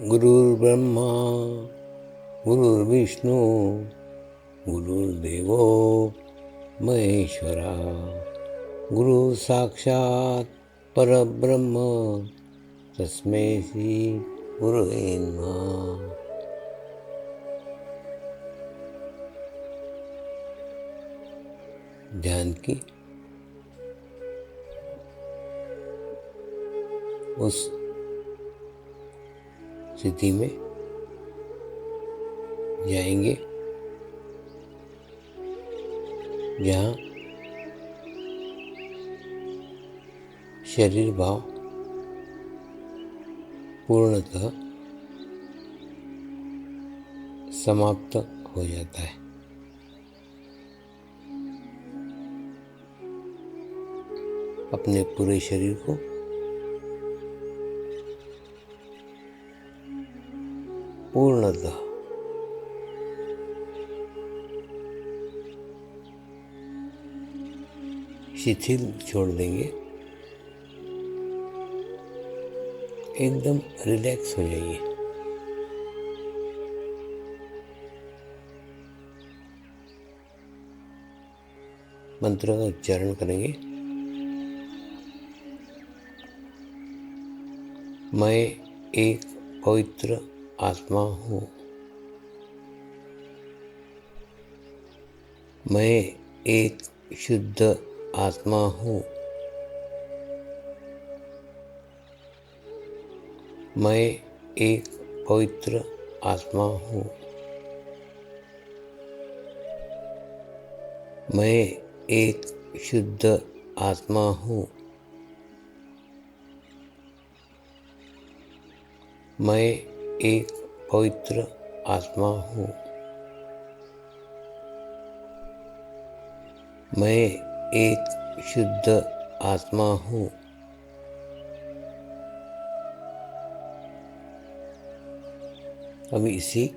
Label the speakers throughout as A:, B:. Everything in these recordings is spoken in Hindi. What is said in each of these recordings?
A: गुरुर्ब्रह्मा गुरुर्विष्णू गुरुर्देवो महेश्वरा गुरु साक्षात परब्रह्म तस्मै श्री गुरुवे नमः। ध्यान की उस स्थिति में जाएंगे जहाँ शरीर भाव पूर्णतः समाप्त हो जाता है। अपने पूरे शरीर को पूर्णतः शिथिल छोड़ देंगे, एकदम रिलैक्स हो जाइए। मंत्र का उच्चारण करेंगे। मैं एक पवित्र आत्मा हूँ। मैं एक शुद्ध आत्मा हूँ। मैं एक पवित्र आत्मा हूँ। मैं एक शुद्ध आत्मा हूँ। मैं एक पवित्र आत्मा हूँ। मैं एक शुद्ध आत्मा हूँ। अभी इसी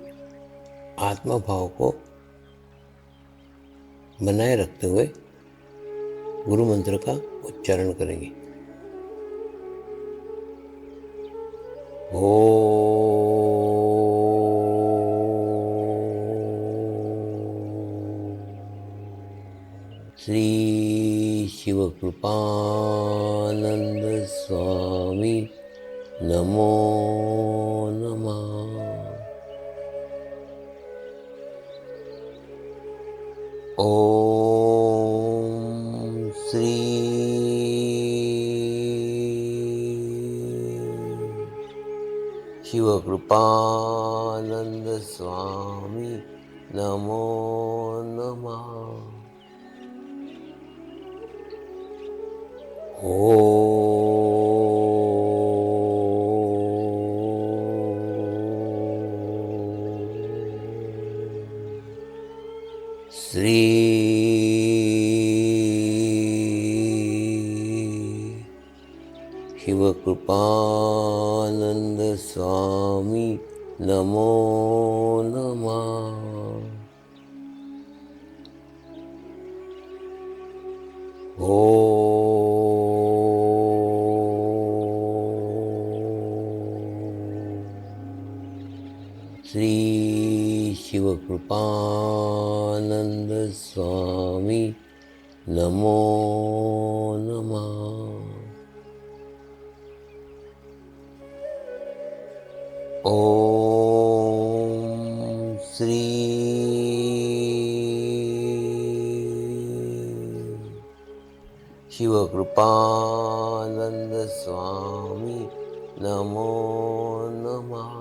A: आत्मा भाव को बनाए रखते हुए गुरु मंत्र का उच्चारण करेंगे। श्री शिवकृपानंद स्वामी नमो नमः। ओम श्री शिवकृपानंद स्वामी नमो नमः। श्री शिवकृपानंद स्वामी नमो नमः। श्री शिवकृपानंद स्वामी नमो नमः। ओम श्री शिवकृपानंद स्वामी नमो नमः।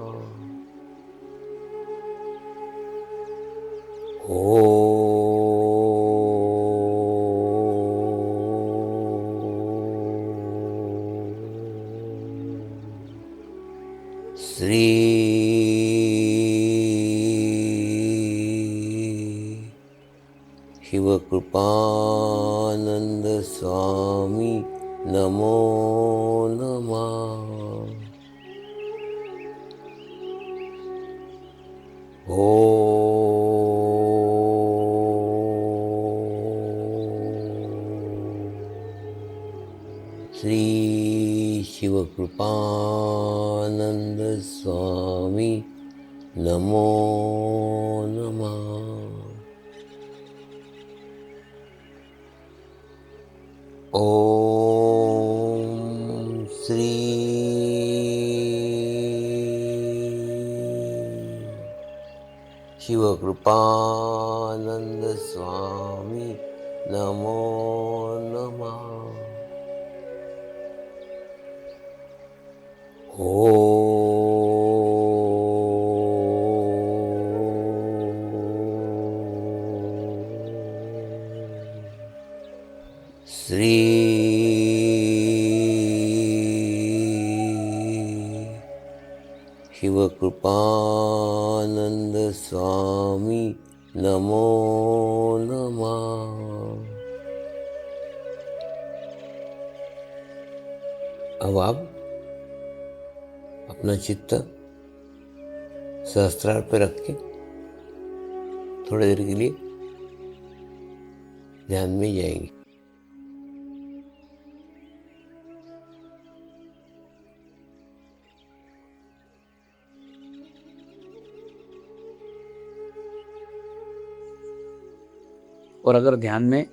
A: श्री शिवकृपानंद स्वामी नमो नमः। श्री शिवकृपानंद स्वामी नमो नमः। ओम श्री शिवकृपानंद स्वामी नमो नमः। श्री शिवकृपानंद स्वामी नमो नमः। अब आप अपना चित्त सहस्त्रार पे रख के थोड़ी देर के लिए ध्यान में जाएंगे।
B: और अगर ध्यान में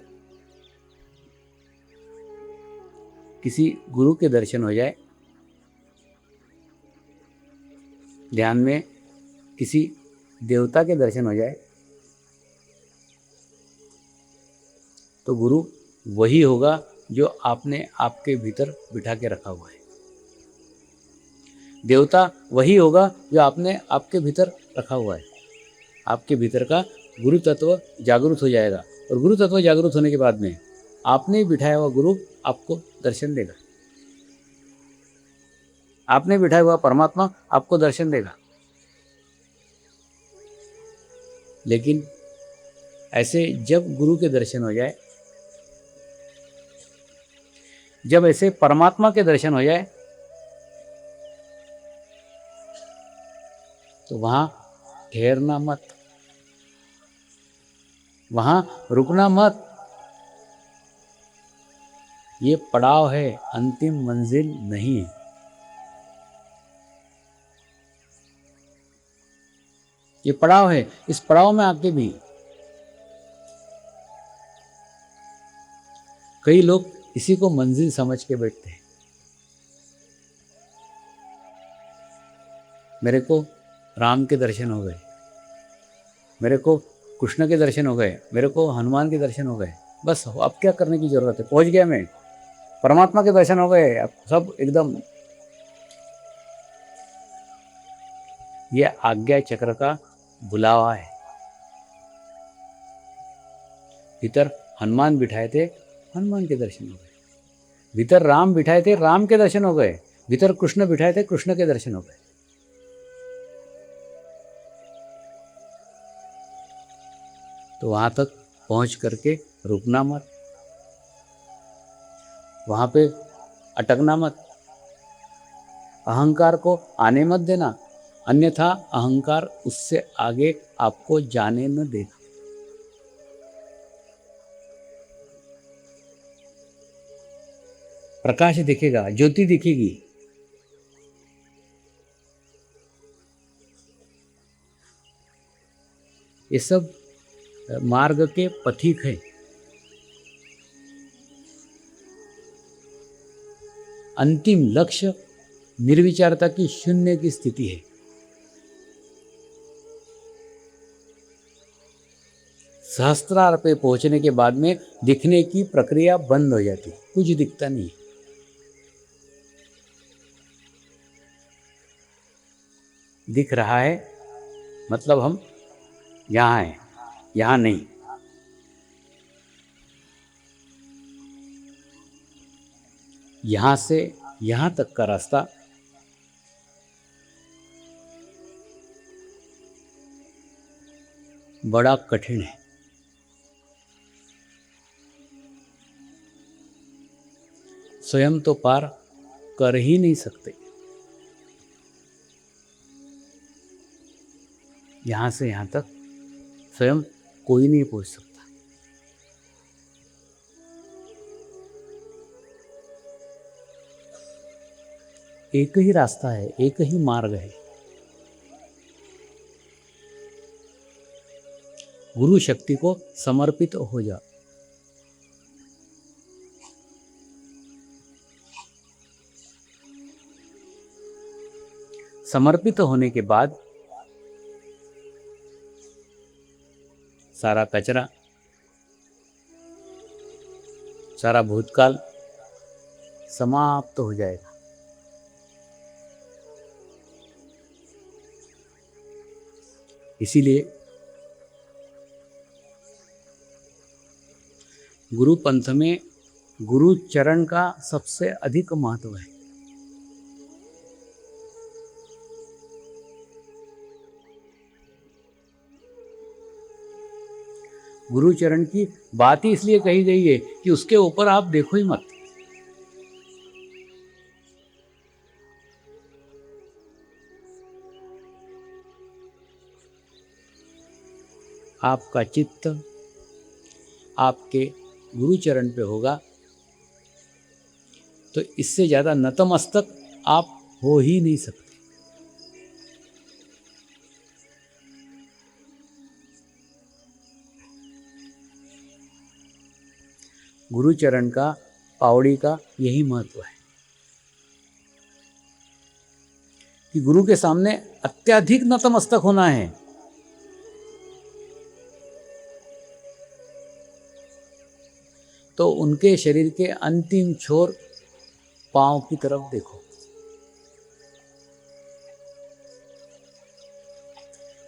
B: किसी गुरु के दर्शन हो जाए, ध्यान में किसी देवता के दर्शन हो जाए, तो गुरु वही होगा जो आपने आपके भीतर बिठा के रखा हुआ है। देवता वही होगा जो आपने आपके भीतर रखा हुआ है। आपके भीतर का गुरु तत्व जागरूक हो जाएगा, और गुरु तत्व जागरूक होने के बाद में आपने बिठाया हुआ गुरु आपको दर्शन देगा। आपने बिठाया हुआ परमात्मा आपको दर्शन देगा। लेकिन ऐसे जब गुरु के दर्शन हो जाए, जब ऐसे परमात्मा के दर्शन हो जाए, तो वहां ठहरना मत, वहां रुकना मत। ये पड़ाव है, अंतिम मंजिल नहीं है। ये पड़ाव है। इस पड़ाव में आके भी कई लोग इसी को मंजिल समझ के बैठते हैं। मेरे को राम के दर्शन हो गए, मेरे को कृष्ण के दर्शन हो गए, मेरे को हनुमान के दर्शन हो गए, बस अब क्या करने की जरूरत है, पहुंच गया मैं, परमात्मा के दर्शन हो गए, अब सब एकदम। ये आज्ञा चक्र का बुलावा है। भीतर हनुमान बिठाए थे, हनुमान के दर्शन हो गए। भीतर राम बिठाए थे, राम के दर्शन हो गए। भीतर कृष्ण बिठाए थे, कृष्ण के दर्शन हो गए। तो वहां तक पहुंच करके रुकना मत, वहां पे अटकना मत, अहंकार को आने मत देना, अन्यथा अहंकार उससे आगे आपको जाने न देगा। प्रकाश दिखेगा, ज्योति दिखेगी। ये सब मार्ग के पथिक है। अंतिम लक्ष्य निर्विचारता की शून्य की स्थिति है। सहस्त्रार पे पहुंचने के बाद में दिखने की प्रक्रिया बंद हो जाती है, कुछ दिखता नहीं। दिख रहा है मतलब हम यहाँ हैं, यहाँ नहीं। यहाँ से यहाँ तक का रास्ता बड़ा कठिन है। स्वयं तो पार कर ही नहीं सकते। यहाँ से यहाँ तक स्वयं कोई नहीं पहुँच सकता। एक ही रास्ता है, एक ही मार्ग है। गुरु शक्ति को समर्पित हो जाओ। समर्पित होने के बाद सारा कचरा, सारा भूतकाल समाप्त हो जाएगा। इसीलिए गुरु पंथ में गुरु चरण का सबसे अधिक महत्व है। गुरु चरण की बात ही इसलिए कही गई है कि उसके ऊपर आप देखो ही मत। आपका चित्त आपके गुरु चरण पे होगा तो इससे ज़्यादा नतमस्तक आप हो ही नहीं सकते। गुरु चरण का, पावड़ी का यही महत्व है कि गुरु के सामने अत्यधिक नतमस्तक होना है। तो उनके शरीर के अंतिम छोर पांव की तरफ देखो।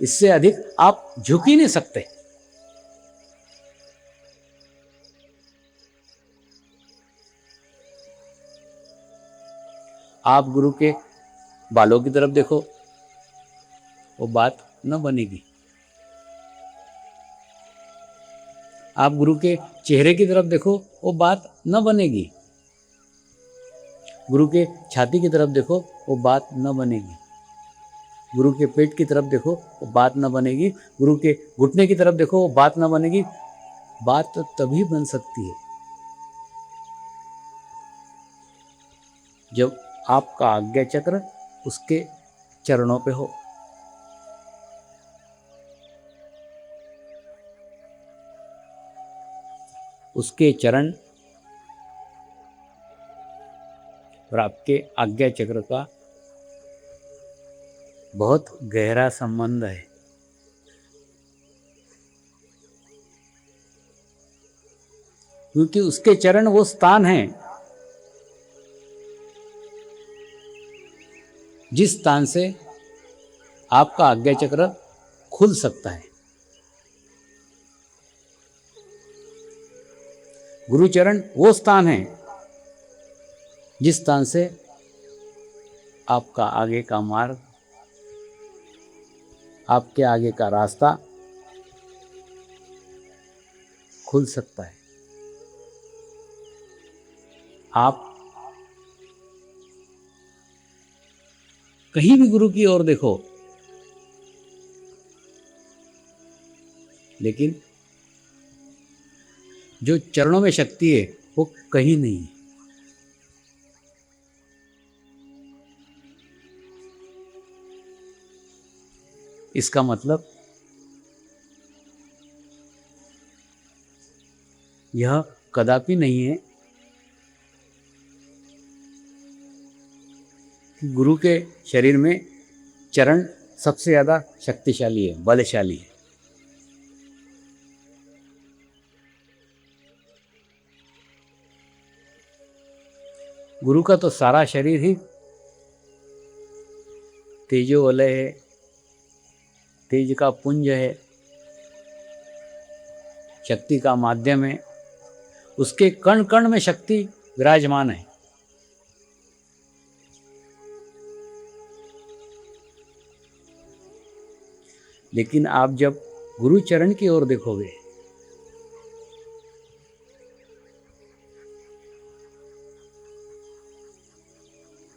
B: इससे अधिक आप झुक ही नहीं सकते। आप गुरु के बालों की तरफ देखो, वो बात न बनेगी। आप गुरु के चेहरे की तरफ देखो, वो बात न बनेगी। गुरु के छाती की तरफ देखो, वो बात न बनेगी। गुरु के पेट की तरफ देखो, वो बात न बनेगी। गुरु के घुटने की तरफ देखो, वो बात न बनेगी। बात तो तभी बन सकती है जब आपका आज्ञा चक्र उसके चरणों पे हो। उसके चरण और आपके आज्ञा चक्र का बहुत गहरा संबंध है। क्योंकि उसके चरण वो स्थान है जिस स्थान से आपका आज्ञा चक्र खुल सकता है। गुरुचरण वो स्थान है जिस स्थान से आपका आगे का मार्ग, आपके आगे का रास्ता खुल सकता है। आप कहीं भी गुरु की ओर देखो, लेकिन जो चरणों में शक्ति है वो कहीं नहीं है। इसका मतलब यह कदापि नहीं है कि गुरु के शरीर में चरण सबसे ज़्यादा शक्तिशाली है, बलशाली है। गुरु का तो सारा शरीर ही तेजोवलय है, तेज का पुंज है, शक्ति का माध्यम है। उसके कण कण में शक्ति विराजमान है। लेकिन आप जब गुरु चरण की ओर देखोगे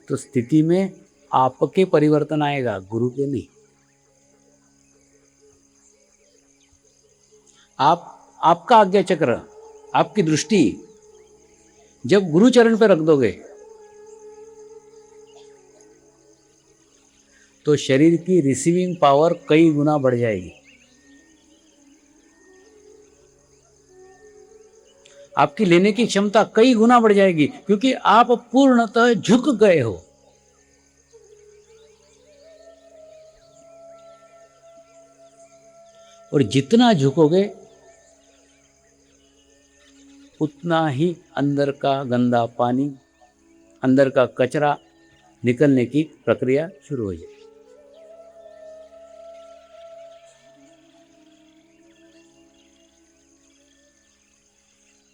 B: तो स्थिति में आपके परिवर्तन आएगा, गुरु के नहीं। आपका आज्ञा चक्र, आपकी दृष्टि जब गुरु चरण पर रख दोगे तो शरीर की रिसीविंग पावर कई गुना बढ़ जाएगी। आपकी लेने की क्षमता कई गुना बढ़ जाएगी, क्योंकि आप पूर्णतः झुक गए हो। और जितना झुकोगे उतना ही अंदर का गंदा पानी, अंदर का कचरा निकलने की प्रक्रिया शुरू हो जाएगी।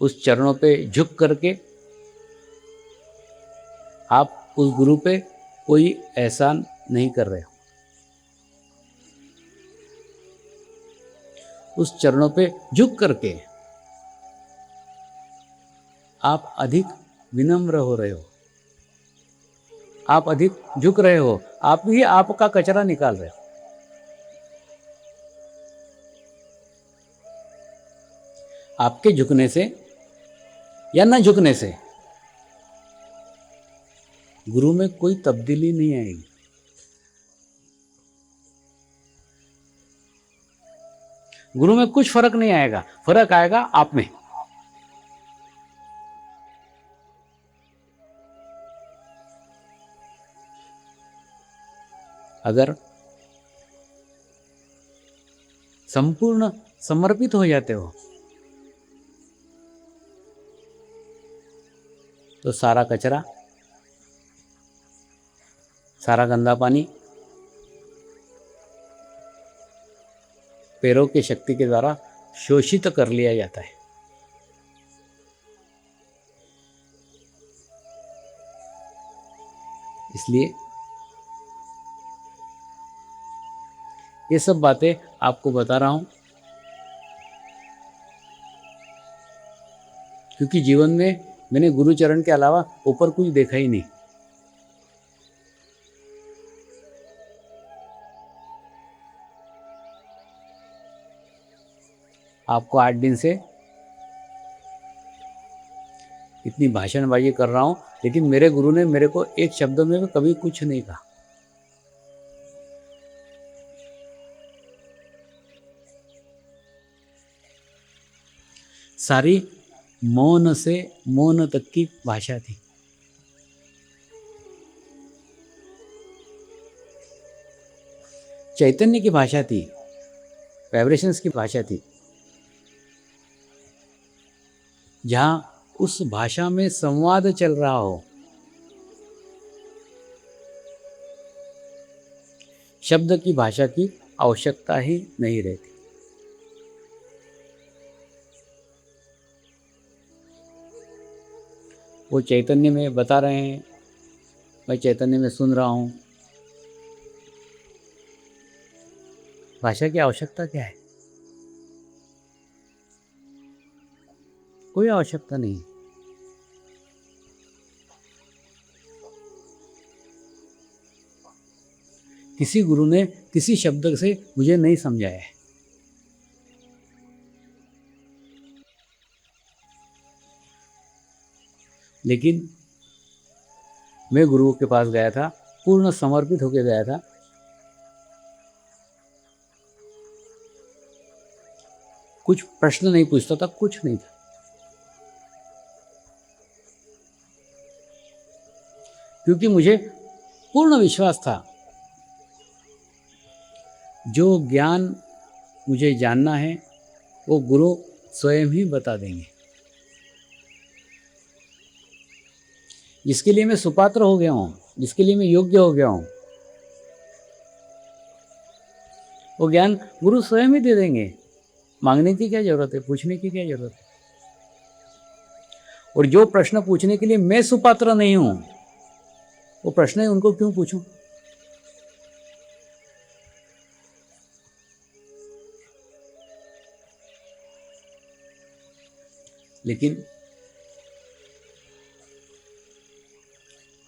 B: उस चरणों पे झुक करके आप उस गुरु पे कोई एहसान नहीं कर रहे हो। उस चरणों पे झुक करके आप अधिक विनम्र हो रहे हो, आप अधिक झुक रहे हो, आप ही आपका कचरा निकाल रहे हो। आपके झुकने से या न झुकने से गुरु में कोई तब्दीली नहीं आएगी। गुरु में कुछ फर्क नहीं आएगा, फर्क आएगा आप में। अगर संपूर्ण समर्पित हो जाते हो तो सारा कचरा, सारा गंदा पानी पैरों की शक्ति के द्वारा शोषित कर लिया जाता है। इसलिए ये सब बातें आपको बता रहा हूं, क्योंकि जीवन में मैंने गुरुचरण के अलावा ऊपर कुछ देखा ही नहीं। आपको 8 दिन से इतनी भाषणबाजी कर रहा हूं, लेकिन मेरे गुरु ने मेरे को एक शब्द में भी कभी कुछ नहीं कहा। सारी मौन से मौन तक की भाषा थी। चैतन्य की भाषा थी, वाइब्रेशंस की भाषा थी, जहां उस भाषा में संवाद चल रहा हो। शब्द की भाषा की आवश्यकता ही नहीं रहती। वो चैतन्य में बता रहे हैं, मैं चैतन्य में सुन रहा हूँ। भाषा की आवश्यकता क्या है? कोई आवश्यकता नहीं। किसी गुरु ने किसी शब्द से मुझे नहीं समझाया है। लेकिन मैं गुरु के पास गया था, पूर्ण समर्पित होकर गया था। कुछ प्रश्न नहीं पूछता था, कुछ नहीं था। क्योंकि मुझे पूर्ण विश्वास था, जो ज्ञान मुझे जानना है वो गुरु स्वयं ही बता देंगे। जिसके लिए मैं सुपात्र हो गया हूँ, जिसके लिए मैं योग्य हो गया हूँ, वो ज्ञान गुरु स्वयं ही दे देंगे। मांगने की क्या जरूरत है, पूछने की क्या जरूरत है। और जो प्रश्न पूछने के लिए मैं सुपात्र नहीं हूं, वो प्रश्न उनको क्यों पूछूं? लेकिन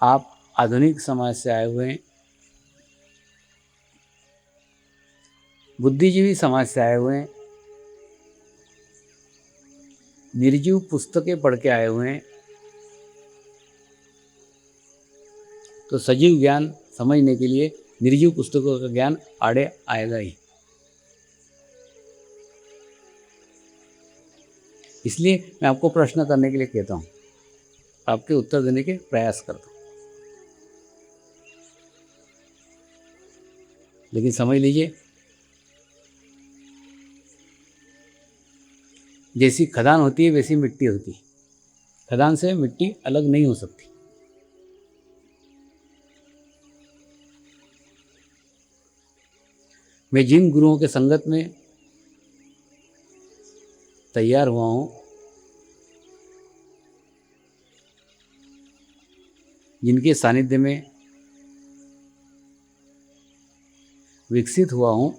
B: आप आधुनिक समाज से आए हुए हैं, बुद्धिजीवी समाज से आए हुए हैं, निर्जीव पुस्तकें पढ़ के आए हुए हैं, तो सजीव ज्ञान समझने के लिए निर्जीव पुस्तकों का ज्ञान आड़े आएगा ही। इसलिए मैं आपको प्रश्न करने के लिए कहता हूँ, आपके उत्तर देने के प्रयास करता हूँ। लेकिन समझ लीजिए, जैसी खदान होती है वैसी मिट्टी होती है। खदान से मिट्टी अलग नहीं हो सकती। मैं जिन गुरुओं के संगत में तैयार हुआ हूँ, जिनके सानिध्य में विकसित हुआ हूँ,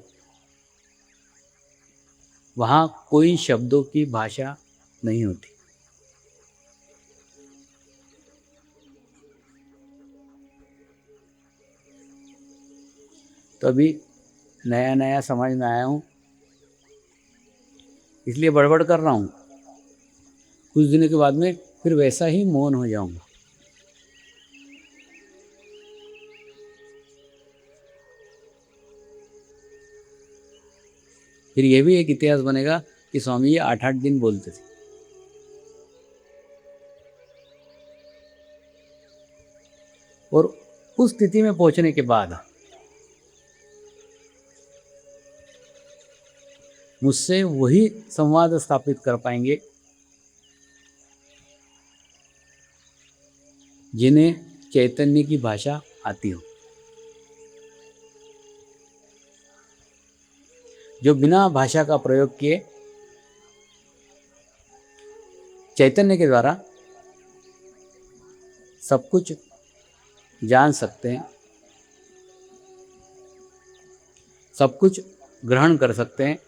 B: वहाँ कोई शब्दों की भाषा नहीं होती। तो अभी नया नया समझ में आया हूँ, इसलिए बड़बड़ कर रहा हूँ। कुछ दिनों के बाद में फिर वैसा ही मौन हो जाऊंगा। फिर यह भी एक इतिहास बनेगा कि स्वामी जी 8-8 दिन बोलते थे। और उस स्थिति में पहुंचने के बाद मुझसे वही संवाद स्थापित कर पाएंगे जिन्हें चैतन्य की भाषा आती हो, जो बिना भाषा का प्रयोग किए चैतन्य के द्वारा सब कुछ जान सकते हैं, सब कुछ ग्रहण कर सकते हैं।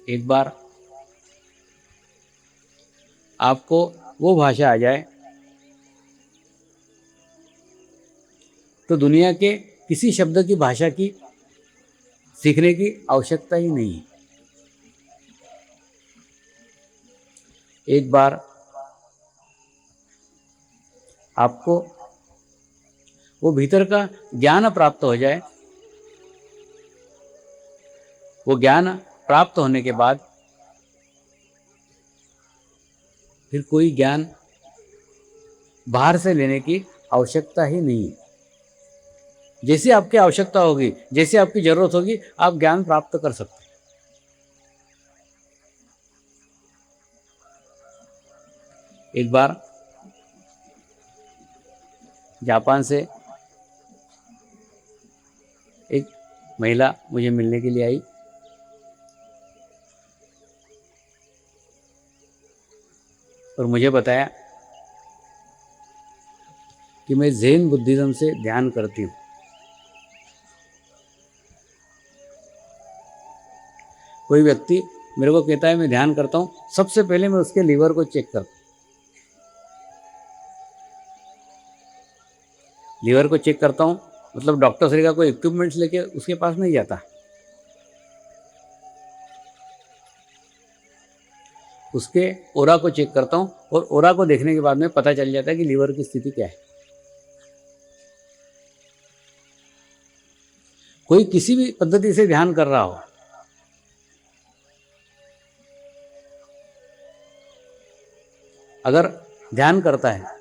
B: एक बार आपको वो भाषा आ जाए तो दुनिया के किसी शब्द की भाषा की सीखने की आवश्यकता ही नहीं है। एक बार आपको वो भीतर का ज्ञान प्राप्त हो जाए, वो ज्ञान प्राप्त होने के बाद फिर कोई ज्ञान बाहर से लेने की आवश्यकता ही नहीं है। जैसी आपकी आवश्यकता होगी, जैसी आपकी जरूरत होगी, आप ज्ञान प्राप्त कर सकते हैं। एक बार जापान से एक महिला मुझे मिलने के लिए आई। और मुझे बताया कि मैं ज़ेन बुद्धिज़्म से ध्यान करती हूँ। कोई व्यक्ति मेरे को कहता है मैं ध्यान करता हूँ, सबसे पहले मैं उसके लीवर को चेक करता हूँ। लीवर को चेक करता हूँ मतलब डॉक्टर श्री का कोई इक्विपमेंट्स लेके उसके पास नहीं जाता, उसके ओरा को चेक करता हूँ। और ओरा को देखने के बाद में पता चल जाता है कि लीवर की स्थिति क्या है। कोई किसी भी पद्धति से ध्यान कर रहा हो, अगर ध्यान करता है,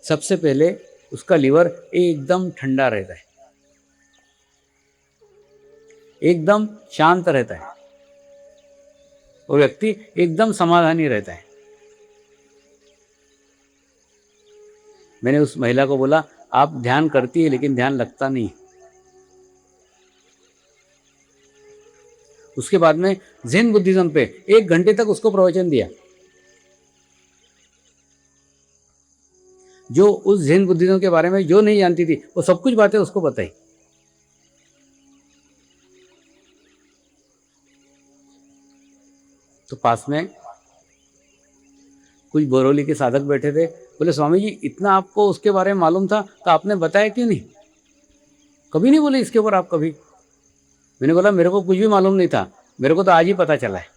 B: सबसे पहले उसका लीवर एकदम ठंडा रहता है, एकदम शांत रहता है, वो व्यक्ति एकदम समाधानी रहता है। मैंने उस महिला को बोला, आप ध्यान करती है लेकिन ध्यान लगता नहीं। उसके बाद में ज़ेन बुद्धिज्म पे 1 घंटे तक उसको प्रवचन दिया। जो उस ज़ेन बुद्धिज्म के बारे में जो नहीं जानती थी, वो सब कुछ बातें उसको बताई। तो पास में कुछ बोरोली के साधक बैठे थे। बोले, स्वामी जी इतना आपको उसके बारे में मालूम था तो आपने बताया क्यों नहीं? कभी नहीं बोले इसके ऊपर आप कभी? मैंने बोला मेरे को कुछ भी मालूम नहीं था, मेरे को तो आज ही पता चला है।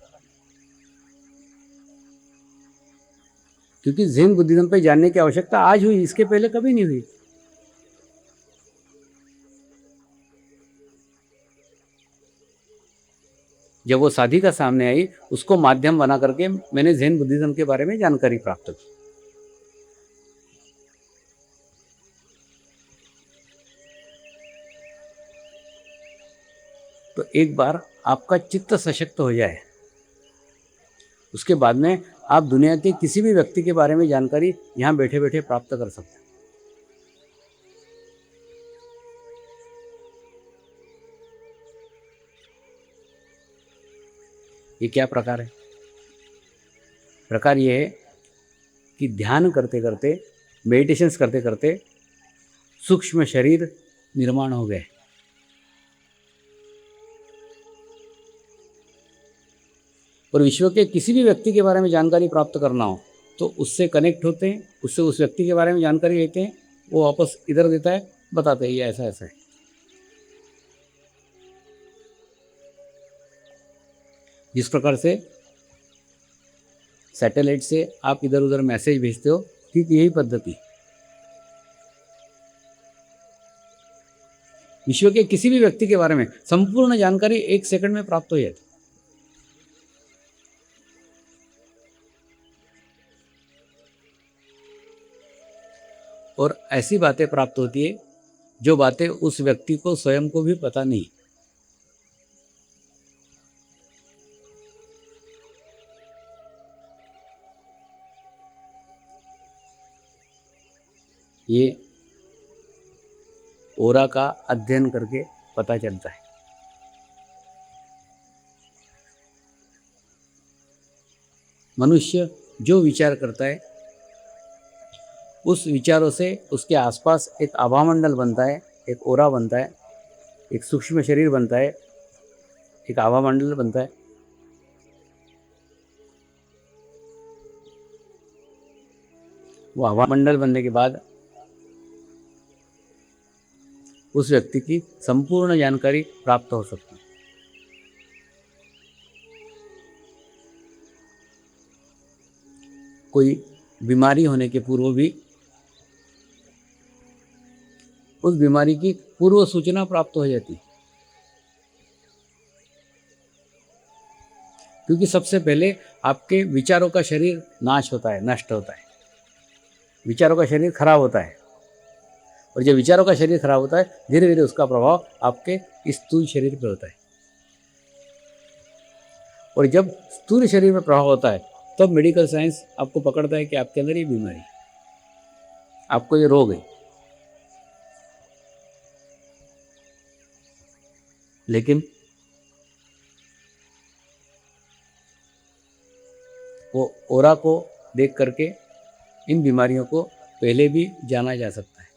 B: क्योंकि ज़ेन बुद्धिज्म पे जानने की आवश्यकता आज हुई, इसके पहले कभी नहीं हुई। जब वो साधिका सामने आई, उसको माध्यम बना करके मैंने जैन बुद्धिज्म के बारे में जानकारी प्राप्त की। तो एक बार आपका चित्त सशक्त हो जाए, उसके बाद में आप दुनिया के किसी भी व्यक्ति के बारे में जानकारी यहाँ बैठे बैठे प्राप्त कर सकते हैं। ये क्या प्रकार है? प्रकार ये है कि ध्यान करते करते, मेडिटेशंस करते करते सूक्ष्म शरीर निर्माण हो गए। और विश्व के किसी भी व्यक्ति के बारे में जानकारी प्राप्त करना हो तो उससे कनेक्ट होते हैं, उससे उस व्यक्ति के बारे में जानकारी लेते हैं, वो वापस इधर देता है, बताते हैं ये ऐसा ऐसा है। जिस प्रकार से सैटेलाइट से आप इधर उधर मैसेज भेजते हो, ठीक यही पद्धति विश्व के किसी भी व्यक्ति के बारे में संपूर्ण जानकारी 1 सेकंड में प्राप्त हो जाती। और ऐसी बातें प्राप्त होती है जो बातें उस व्यक्ति को स्वयं को भी पता नहीं। ये ओरा का अध्ययन करके पता चलता है। मनुष्य जो विचार करता है, उस विचारों से उसके आसपास एक आभामंडल बनता है, एक ओरा बनता है, एक सूक्ष्म शरीर बनता है, एक आभामंडल बनता है। वो आभामंडल बनने के बाद उस व्यक्ति की संपूर्ण जानकारी प्राप्त हो सकती है। कोई बीमारी होने के पूर्व भी उस बीमारी की पूर्व सूचना प्राप्त हो जाती है, क्योंकि सबसे पहले आपके विचारों का शरीर नाश होता है, नष्ट होता है, विचारों का शरीर खराब होता है। और जब विचारों का शरीर खराब होता है, धीरे धीरे उसका प्रभाव आपके स्थूल शरीर पर होता है। और जब स्थूल शरीर में प्रभाव होता है, तब मेडिकल साइंस आपको पकड़ता है कि आपके अंदर ये बीमारी, आपको ये रोग है। लेकिन वो ओरा को देख करके इन बीमारियों को पहले भी जाना जा सकता है।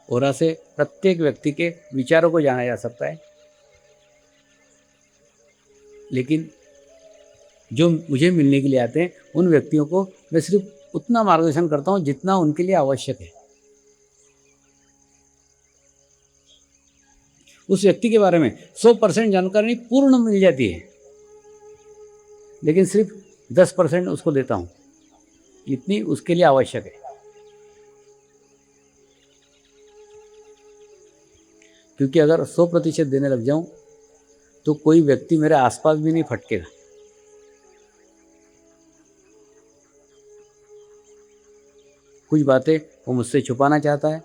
B: ओरा से प्रत्येक व्यक्ति के विचारों को जाना जा सकता है। लेकिन जो मुझे मिलने के लिए आते हैं, उन व्यक्तियों को मैं सिर्फ उतना मार्गदर्शन करता हूँ जितना उनके लिए आवश्यक है। उस व्यक्ति के बारे में 100% जानकारी पूर्ण मिल जाती है, लेकिन सिर्फ 10% उसको देता हूँ, इतनी उसके लिए आवश्यक है। क्योंकि अगर 100% देने लग जाऊं तो कोई व्यक्ति मेरे आसपास भी नहीं फटकेगा। कुछ बातें वो मुझसे छुपाना चाहता है,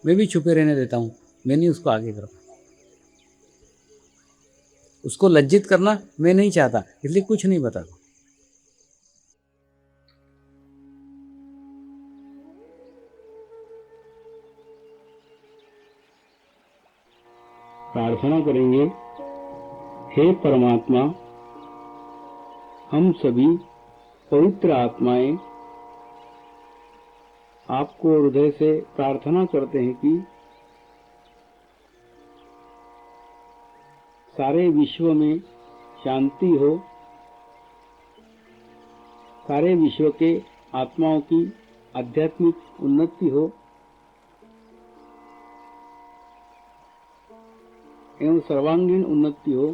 B: मैं भी छुपे रहने देता हूँ, मैं नहीं उसको आगे करता। उसको लज्जित करना मैं नहीं चाहता, इसलिए कुछ नहीं बताता।
C: प्रार्थना करेंगे। हे परमात्मा, हम सभी पवित्र आत्माएं आपको हृदय से प्रार्थना करते हैं कि सारे विश्व में शांति हो, सारे विश्व के आत्माओं की आध्यात्मिक उन्नति हो एवं सर्वांगीण उन्नति हो।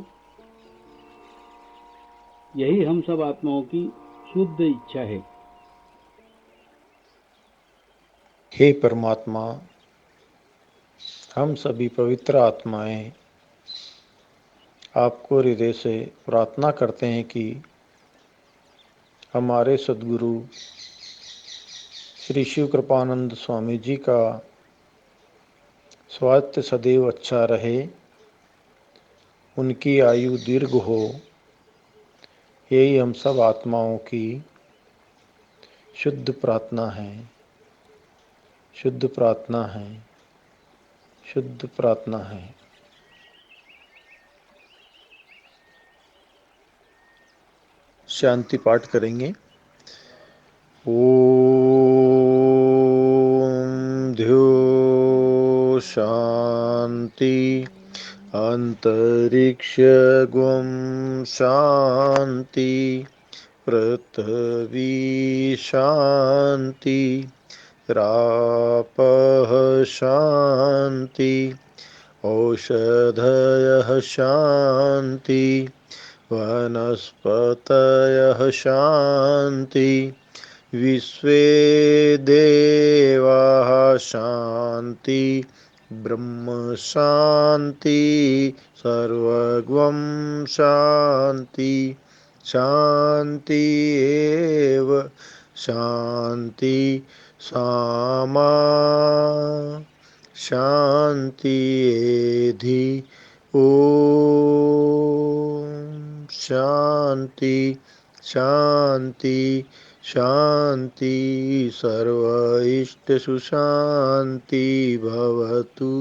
C: यही हम सब आत्माओं की शुद्ध इच्छा है।
D: हे परमात्मा, हम सभी पवित्र आत्माएं आपको हृदय से प्रार्थना करते हैं कि हमारे सद्गुरु श्री शिव कृपानंद स्वामी जी का स्वास्थ्य सदैव अच्छा रहे, उनकी आयु दीर्घ हो, यही हम सब आत्माओं की शुद्ध प्रार्थना है, शुद्ध प्रार्थना है, शुद्ध प्रार्थना है। शांति पाठ करेंगे। ओम ध्यो शांति अंतरिक्ष गुम शांति पृथ्वी शांति रापः शांति औषधयः शांति वनस्पतयः शांति विश्वे देवाः शांति ब्रह्म शांति सर्वगं शांति शांति एव शांति सामा शांति एधि ओम शांति शांति शांति सर्व इष्ट सुशांति भवतु।